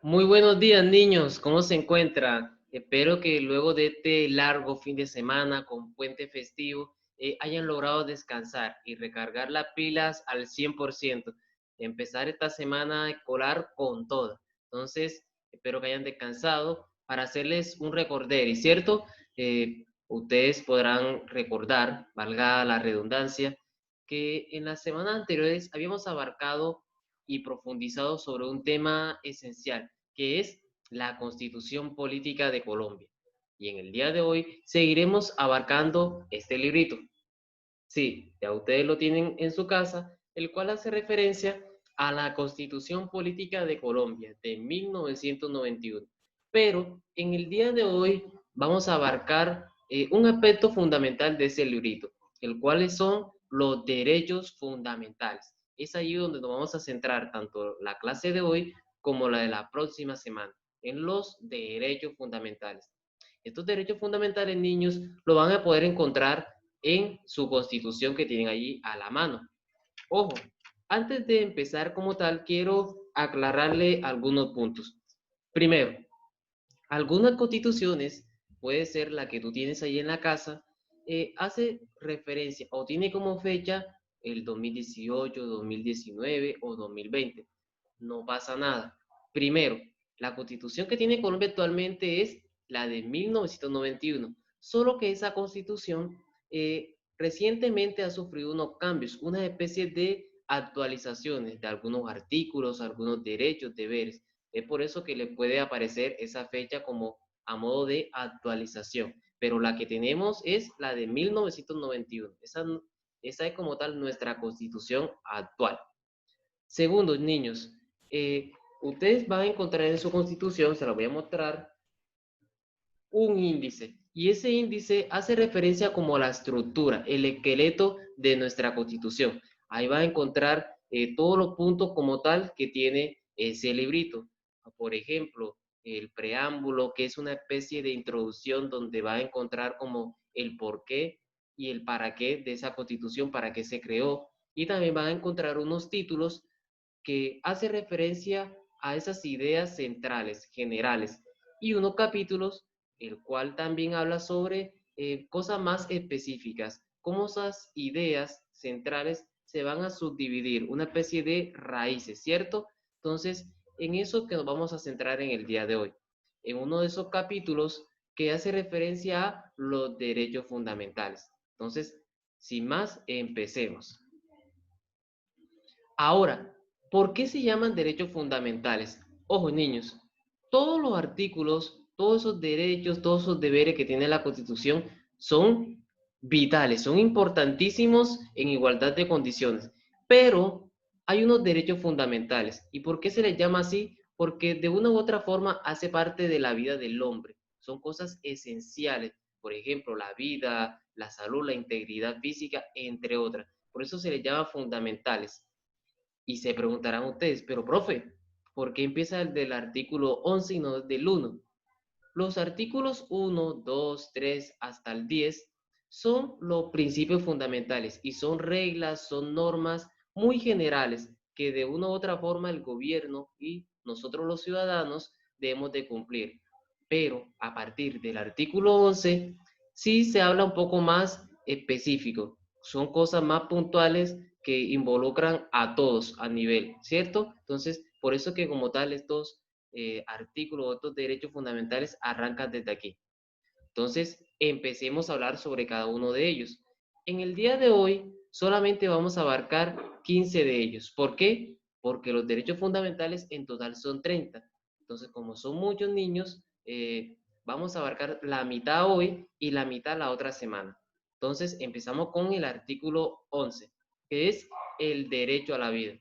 Muy buenos días, niños. ¿Cómo se encuentran? Espero que luego de este largo fin de semana con puente festivo hayan logrado descansar y recargar las pilas al 100%. Empezar esta semana escolar con todo. Entonces, espero que hayan descansado para hacerles un recorder. ¿Cierto? Ustedes podrán recordar, valga la redundancia, que en las semanas anteriores habíamos abarcado y profundizado sobre un tema esencial, que es la Constitución Política de Colombia. Y en el día de hoy seguiremos abarcando este librito. Sí, ya ustedes lo tienen en su casa, el cual hace referencia a la Constitución Política de Colombia de 1991. Pero en el día de hoy vamos a abarcar un aspecto fundamental de ese librito, el cual son los derechos fundamentales. Es allí donde nos vamos a centrar tanto la clase de hoy como la de la próxima semana, en los derechos fundamentales. Estos derechos fundamentales, niños, lo van a poder encontrar en su constitución que tienen allí a la mano. Ojo, antes de empezar como tal, quiero aclararle algunos puntos. Primero, algunas constituciones, puede ser la que tú tienes ahí en la casa, hace referencia o tiene como fecha el 2018, 2019 o 2020. No pasa nada. Primero, la constitución que tiene Colombia actualmente es la de 1991, solo que esa constitución recientemente ha sufrido unos cambios, una especie de actualizaciones de algunos artículos, algunos derechos, deberes. Es por eso que le puede aparecer esa fecha como a modo de actualización. Pero la que tenemos es la de 1991. Esa es como tal nuestra constitución actual. Segundo, niños, eh, ustedes van a encontrar en su constitución, se la voy a mostrar, un índice. Y ese índice hace referencia como a la estructura, el esqueleto de nuestra constitución. Ahí va a encontrar todos los puntos como tal que tiene ese librito. Por ejemplo, el preámbulo, que es una especie de introducción donde va a encontrar como el porqué y el para qué de esa constitución, para qué se creó. Y también van a encontrar unos títulos que hace referencia a esas ideas centrales, generales, y unos capítulos, el cual también habla sobre cosas más específicas, cómo esas ideas centrales se van a subdividir, una especie de raíces, ¿cierto? Entonces, en eso que nos vamos a centrar en el día de hoy, en uno de esos capítulos que hace referencia a los derechos fundamentales. Entonces, sin más, empecemos. Ahora, ¿por qué se llaman derechos fundamentales? Ojo, niños, todos los artículos, todos esos derechos, todos esos deberes que tiene la Constitución son vitales, son importantísimos en igualdad de condiciones, pero hay unos derechos fundamentales. ¿Y por qué se les llama así? Porque de una u otra forma hace parte de la vida del hombre. Son cosas esenciales, por ejemplo, la vida, la salud, la integridad física, entre otras. Por eso se les llama fundamentales. Y se preguntarán ustedes, pero profe, ¿por qué empieza el del artículo 11 y no del 1? Los artículos 1, 2, 3 hasta el 10 son los principios fundamentales y son reglas, son normas muy generales que de una u otra forma el gobierno y nosotros los ciudadanos debemos de cumplir. Pero a partir del artículo 11 sí se habla un poco más específico, son cosas más puntuales que involucran a todos a nivel, ¿cierto? Entonces, por eso que como tal estos artículos o estos derechos fundamentales arrancan desde aquí. Entonces, empecemos a hablar sobre cada uno de ellos. En el día de hoy solamente vamos a abarcar 15 de ellos. ¿Por qué? Porque los derechos fundamentales en total son 30. Entonces, como son muchos niños, vamos a abarcar la mitad hoy y la mitad la otra semana. Entonces, empezamos con el artículo 11, que es el derecho a la vida.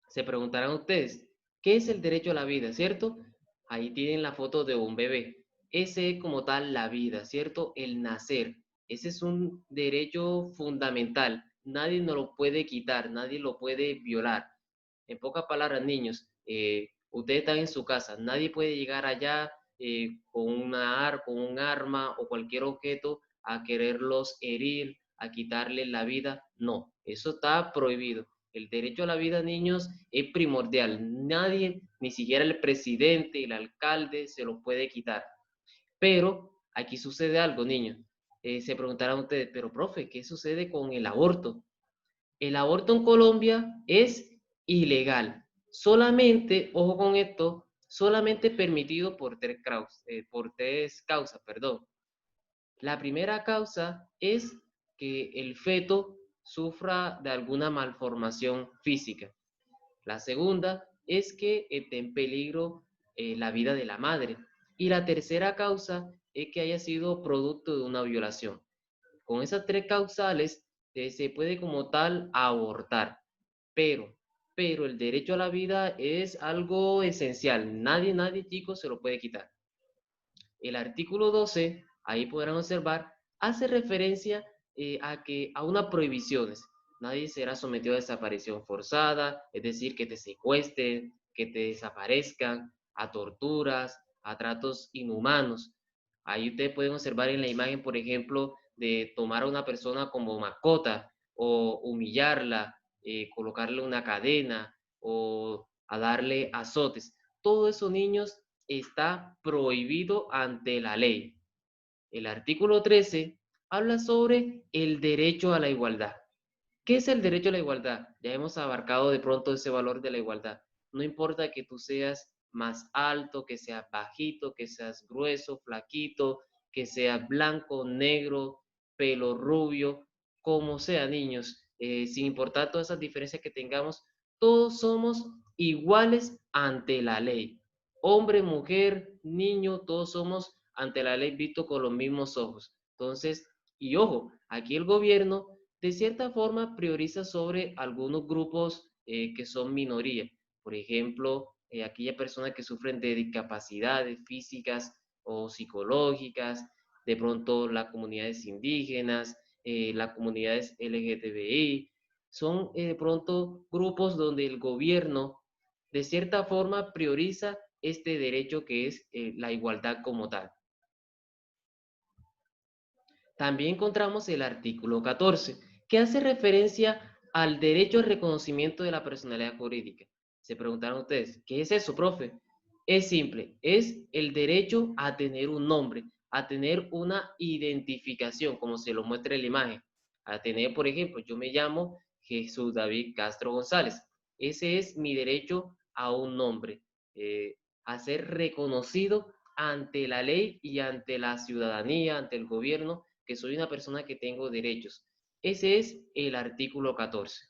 Se preguntarán ustedes, ¿qué es el derecho a la vida, cierto? Ahí tienen la foto de un bebé. Ese es como tal la vida, ¿cierto? El nacer. Ese es un derecho fundamental. Nadie nos lo puede quitar, nadie lo puede violar. En pocas palabras, niños, ustedes están en su casa, nadie puede llegar allá con un arma o cualquier objeto a quererlos herir, a quitarles la vida. No, eso está prohibido. El derecho a la vida, niños, es primordial. Nadie Ni siquiera el presidente, el alcalde se lo puede quitar. Pero aquí sucede algo, niños. Se preguntarán ustedes, pero profe, ¿qué sucede con el aborto? El aborto en Colombia es ilegal. Solamente, ojo con esto, solamente permitido por tres causas, perdón. La primera causa es que el feto sufra de alguna malformación física. La segunda es que esté en peligro la vida de la madre. Y la tercera causa es que haya sido producto de una violación. Con esas tres causales se puede como tal abortar, pero, pero el derecho a la vida es algo esencial. Nadie, chicos, se lo puede quitar. El artículo 12, ahí podrán observar, hace referencia a unas prohibiciones. Nadie será sometido a desaparición forzada, es decir, que te secuestren, que te desaparezcan, a torturas, a tratos inhumanos. Ahí ustedes pueden observar en la imagen, por ejemplo, de tomar a una persona como mascota o humillarla, colocarle una cadena o a darle azotes. Todo eso, niños, está prohibido ante la ley. El artículo 13 habla sobre el derecho a la igualdad. ¿Qué es el derecho a la igualdad? Ya hemos abarcado de pronto ese valor de la igualdad. No importa que tú seas más alto, que seas bajito, que seas grueso, flaquito, que seas blanco, negro, pelo rubio, como sea, niños, sin importar todas esas diferencias que tengamos, todos somos iguales ante la ley. Hombre, mujer, niño, todos somos ante la ley visto con los mismos ojos. Entonces, y ojo, aquí el gobierno de cierta forma prioriza sobre algunos grupos que son minoría. Por ejemplo, aquellas personas que sufren de discapacidades físicas o psicológicas, de pronto las comunidades indígenas, las comunidades LGTBI, son de pronto grupos donde el gobierno de cierta forma prioriza este derecho que es la igualdad como tal. También encontramos el artículo 14, que hace referencia al derecho al reconocimiento de la personalidad jurídica. Se preguntaron ustedes, ¿qué es eso, profe? Es simple, es el derecho a tener un nombre, a tener una identificación, como se lo muestra en la imagen. A tener, por ejemplo, yo me llamo Jesús David Castro González. Ese es mi derecho a un nombre, a ser reconocido ante la ley y ante la ciudadanía, ante el gobierno, que soy una persona que tengo derechos. Ese es el artículo 14.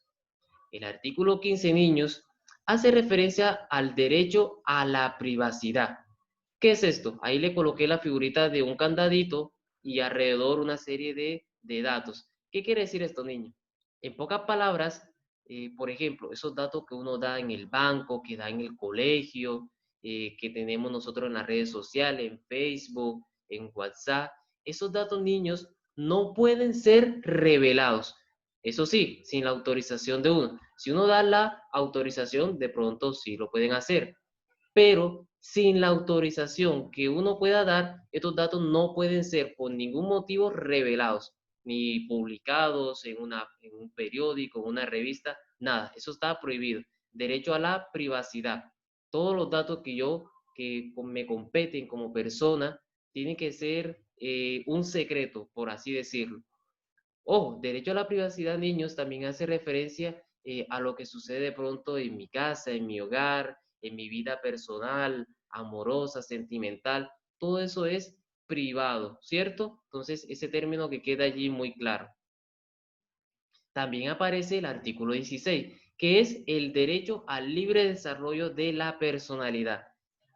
El artículo 15, niños, hace referencia al derecho a la privacidad. ¿Qué es esto? Ahí le coloqué la figurita de un candadito y alrededor una serie de datos. ¿Qué quiere decir esto, niños? En pocas palabras, por ejemplo, esos datos que uno da en el banco, que da en el colegio, que tenemos nosotros en las redes sociales, en Facebook, en WhatsApp, esos datos, niños, no pueden ser revelados. Eso sí, sin la autorización de uno. Si uno da la autorización, de pronto sí lo pueden hacer, pero sin la autorización que uno pueda dar, estos datos no pueden ser por ningún motivo revelados, ni publicados en un periódico, en una revista, nada, eso está prohibido. Derecho a la privacidad. Todos los datos que me competen como persona, tienen que ser un secreto, por así decirlo. Ojo, derecho a la privacidad, niños, también hace referencia a lo que sucede de pronto en mi casa, en mi hogar, en mi vida personal, amorosa, sentimental. Todo eso es privado, ¿cierto? Entonces, ese término que queda allí muy claro. También aparece el artículo 16, que es el derecho al libre desarrollo de la personalidad.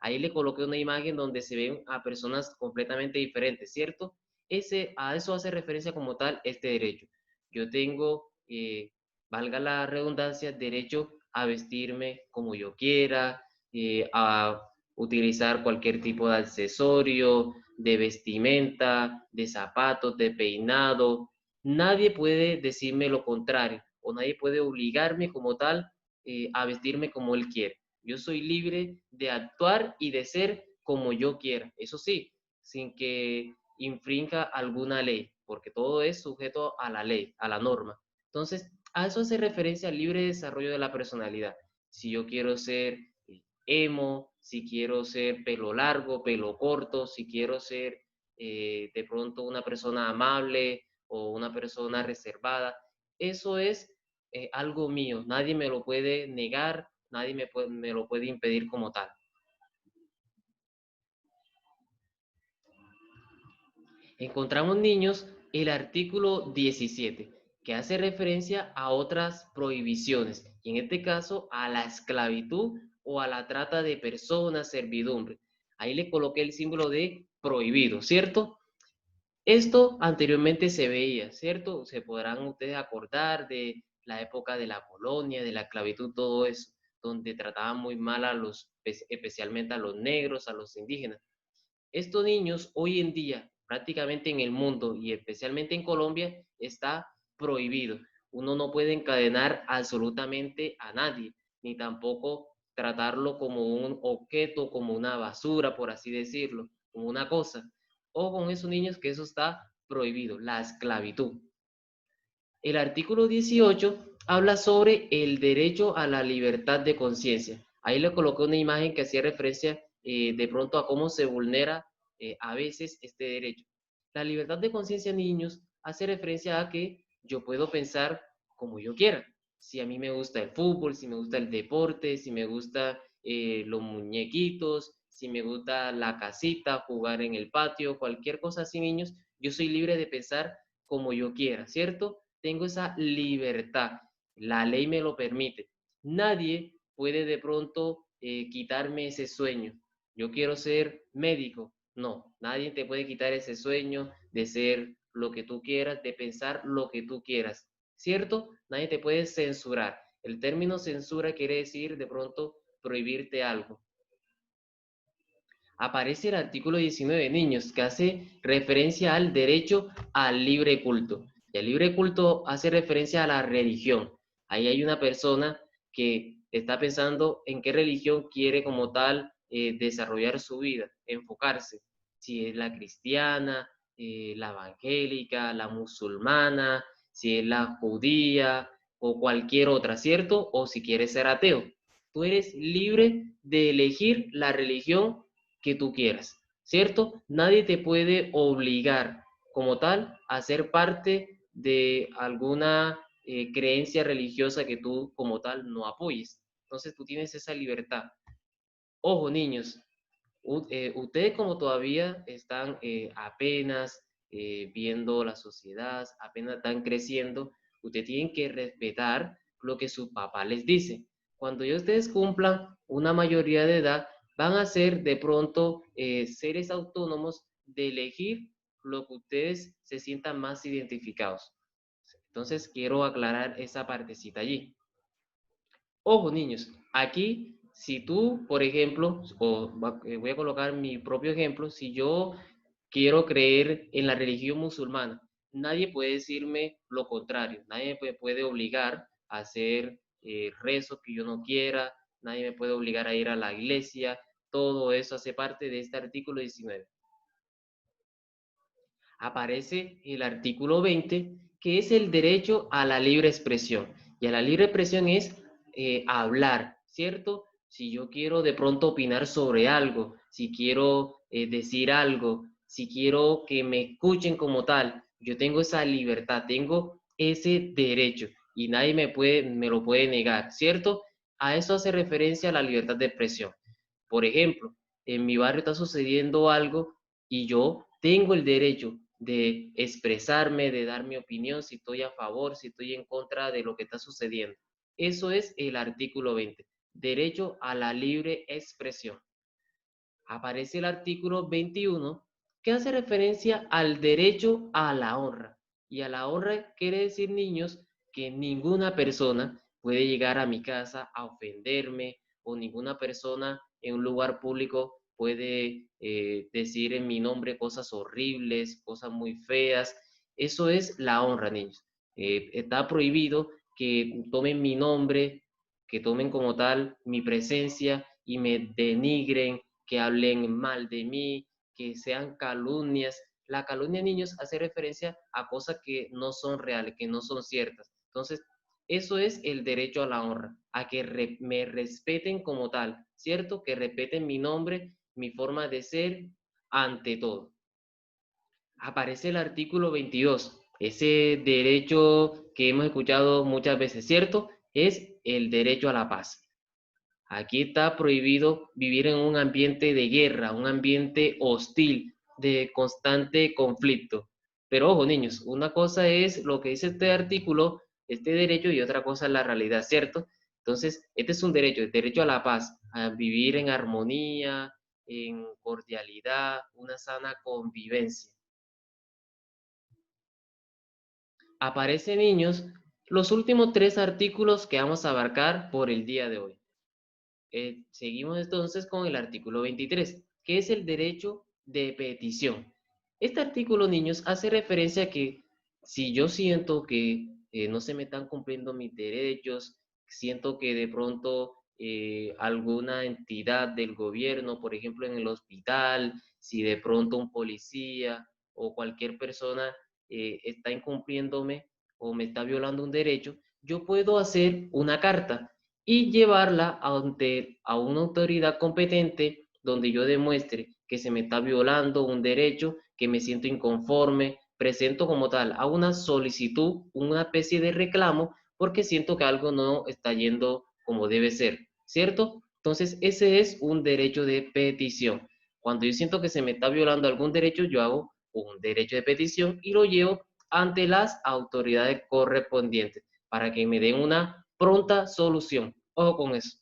Ahí le coloqué una imagen donde se ven a personas completamente diferentes, ¿cierto? A eso hace referencia como tal este derecho. Yo tengo, valga la redundancia, derecho a vestirme como yo quiera, a utilizar cualquier tipo de accesorio, de vestimenta, de zapatos, de peinado. Nadie puede decirme lo contrario o nadie puede obligarme como tal a vestirme como él quiere. Yo soy libre de actuar y de ser como yo quiera. Eso sí, sin que infrinja alguna ley, porque todo es sujeto a la ley, a la norma. Entonces, a eso hace referencia al libre desarrollo de la personalidad. Si yo quiero ser emo, si quiero ser pelo largo, pelo corto, si quiero ser de pronto una persona amable o una persona reservada. Eso es algo mío, nadie me lo puede negar, nadie me lo puede impedir como tal. Encontramos, niños, el artículo 17, que hace referencia a otras prohibiciones, y en este caso a la esclavitud o a la trata de personas, servidumbre. Ahí le coloqué el símbolo de prohibido, ¿cierto? Esto anteriormente se veía, ¿cierto? Se podrán ustedes acordar de la época de la colonia, de la esclavitud, todo eso, donde trataban muy mal a los, especialmente a los negros, a los indígenas. Estos niños hoy en día, prácticamente en el mundo y especialmente en Colombia, está prohibido. Uno no puede encadenar absolutamente a nadie, ni tampoco tratarlo como un objeto, como una basura, por así decirlo, como una cosa. O con esos niños que eso está prohibido, la esclavitud. El artículo 18 habla sobre el derecho a la libertad de conciencia. Ahí le coloqué una imagen que hacía referencia de pronto a cómo se vulnera a veces este derecho. La libertad de conciencia, niños, hace referencia a que yo puedo pensar como yo quiera. Si a mí me gusta el fútbol, si me gusta el deporte, si me gusta los muñequitos, si me gusta la casita, jugar en el patio, cualquier cosa así, niños, yo soy libre de pensar como yo quiera, ¿cierto? Tengo esa libertad, la ley me lo permite. Nadie puede de pronto quitarme ese sueño. Yo quiero ser médico. No, nadie te puede quitar ese sueño de ser lo que tú quieras, de pensar lo que tú quieras, ¿cierto? Nadie te puede censurar. El término censura quiere decir de pronto prohibirte algo. Aparece el artículo 19, niños, que hace referencia al derecho al libre culto. Y el libre culto hace referencia a la religión. Ahí hay una persona que está pensando en qué religión quiere como tal desarrollar su vida, enfocarse. Si es la cristiana, la evangélica, la musulmana, si es la judía o cualquier otra, ¿cierto? O si quieres ser ateo. Tú eres libre de elegir la religión que tú quieras, ¿cierto? Nadie te puede obligar como tal a ser parte de alguna creencia religiosa que tú como tal no apoyes. Entonces tú tienes esa libertad. Ojo, niños, ustedes como todavía están apenas viendo la sociedad, apenas están creciendo, ustedes tienen que respetar lo que su papá les dice. Cuando ya ustedes cumplan una mayoría de edad, van a ser de pronto seres autónomos de elegir lo que ustedes se sientan más identificados. Entonces quiero aclarar esa partecita allí. Ojo, niños, aquí, si tú, por ejemplo, voy a colocar mi propio ejemplo, si yo quiero creer en la religión musulmana, nadie puede decirme lo contrario, nadie me puede obligar a hacer rezos que yo no quiera, nadie me puede obligar a ir a la iglesia, todo eso hace parte de este artículo 19. Aparece el artículo 20, que es el derecho a la libre expresión. Y a la libre expresión es hablar, ¿cierto? Si yo quiero de pronto opinar sobre algo, si quiero decir algo, si quiero que me escuchen como tal, yo tengo esa libertad, tengo ese derecho y nadie me lo puede negar, ¿cierto? A eso hace referencia la libertad de expresión. Por ejemplo, en mi barrio está sucediendo algo y yo tengo el derecho de expresarme, de dar mi opinión, si estoy a favor, si estoy en contra de lo que está sucediendo. Eso es el artículo 20, derecho a la libre expresión. Aparece el artículo 21, que hace referencia al derecho a la honra. Y a la honra quiere decir, niños, que ninguna persona puede llegar a mi casa a ofenderme o ninguna persona en un lugar público puede decir en mi nombre cosas horribles, cosas muy feas. Eso es la honra, niños. Está prohibido que tomen mi nombre, que tomen como tal mi presencia y me denigren, que hablen mal de mí, que sean calumnias. La calumnia, niños, hace referencia a cosas que no son reales, que no son ciertas. Entonces, eso es el derecho a la honra, a que me respeten como tal, ¿cierto? Que respeten mi nombre, mi forma de ser, ante todo. Aparece el artículo 22, ese derecho que hemos escuchado muchas veces, ¿cierto? Es el derecho a la paz. Aquí está prohibido vivir en un ambiente de guerra, un ambiente hostil, de constante conflicto. Pero ojo, niños, una cosa es lo que dice este artículo, este derecho, y otra cosa es la realidad, ¿cierto? Entonces, este es un derecho, el derecho a la paz, a vivir en armonía, en cordialidad, una sana convivencia. Aparecen, niños, los últimos tres artículos que vamos a abarcar por el día de hoy. Seguimos entonces con el artículo 23, que es el derecho de petición. Este artículo, niños, hace referencia a que si yo siento que no se me están cumpliendo mis derechos, siento que de pronto alguna entidad del gobierno, por ejemplo en el hospital, si de pronto un policía o cualquier persona está incumpliéndome o me está violando un derecho, yo puedo hacer una carta y llevarla a una autoridad competente donde yo demuestre que se me está violando un derecho, que me siento inconforme, presento como tal a una solicitud, una especie de reclamo, porque siento que algo no está yendo como debe ser, ¿cierto? Entonces, ese es un derecho de petición. Cuando yo siento que se me está violando algún derecho, yo hago un derecho de petición y lo llevo ante las autoridades correspondientes para que me den una pronta solución. Ojo con eso.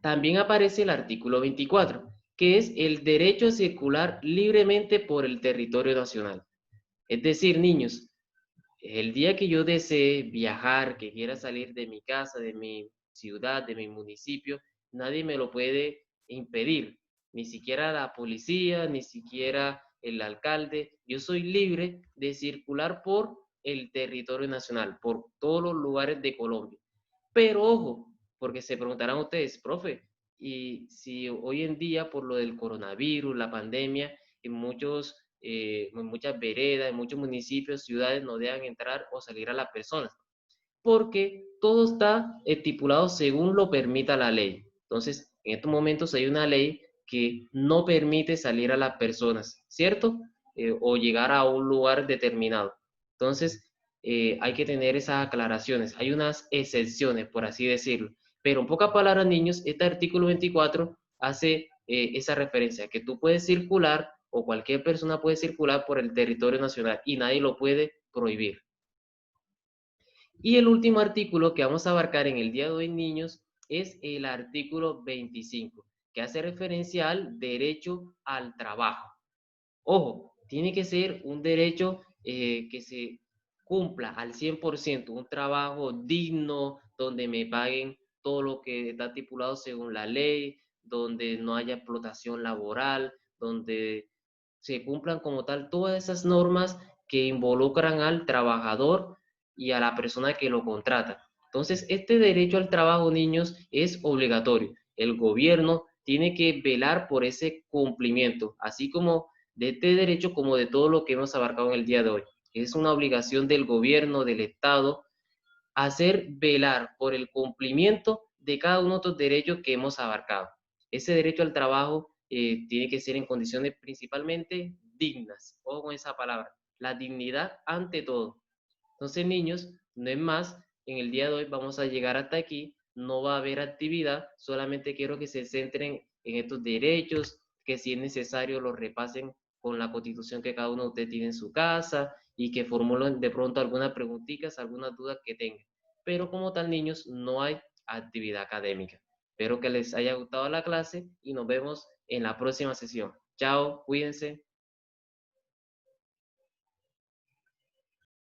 También aparece el artículo 24, que es el derecho a circular libremente por el territorio nacional. Es decir, niños, el día que yo desee viajar, que quiera salir de mi casa, de mi ciudad, de mi municipio, nadie me lo puede impedir, ni siquiera la policía, ni siquiera el alcalde. Yo soy libre de circular por el territorio nacional, por todos los lugares de Colombia. Pero ojo, porque se preguntarán ustedes, profe, y si hoy en día por lo del coronavirus, la pandemia, en muchas veredas, en muchos municipios, ciudades no dejan entrar o salir a las personas, porque todo está estipulado según lo permita la ley. Entonces, en estos momentos hay una ley que no permite salir a las personas, ¿cierto? O llegar a un lugar determinado. Entonces, hay que tener esas aclaraciones. Hay unas excepciones, por así decirlo. Pero en pocas palabras, niños, este artículo 24 hace esa referencia, que tú puedes circular o cualquier persona puede circular por el territorio nacional y nadie lo puede prohibir. Y el último artículo que vamos a abarcar en el día de hoy, niños, es el artículo 25, que hace referencia al derecho al trabajo. Ojo, tiene que ser un derecho que se cumpla al 100%, un trabajo digno, donde me paguen todo lo que está estipulado según la ley, donde no haya explotación laboral, donde se cumplan como tal todas esas normas que involucran al trabajador y a la persona que lo contrata. Entonces, este derecho al trabajo, niños, es obligatorio. El gobierno tiene que velar por ese cumplimiento, así como de este derecho como de todo lo que hemos abarcado en el día de hoy. Es una obligación del gobierno, del Estado, hacer velar por el cumplimiento de cada uno de estos derechos que hemos abarcado. Ese derecho al trabajo tiene que ser en condiciones principalmente dignas. Ojo con esa palabra, la dignidad ante todo. Entonces, niños, no es más, en el día de hoy vamos a llegar hasta aquí, no va a haber actividad, solamente quiero que se centren en estos derechos, que si es necesario los repasen con la constitución que cada uno de ustedes tiene en su casa y que formulen de pronto algunas preguntitas, algunas dudas que tengan. Pero como tal, niños, no hay actividad académica. Espero que les haya gustado la clase y nos vemos en la próxima sesión. Chao, cuídense.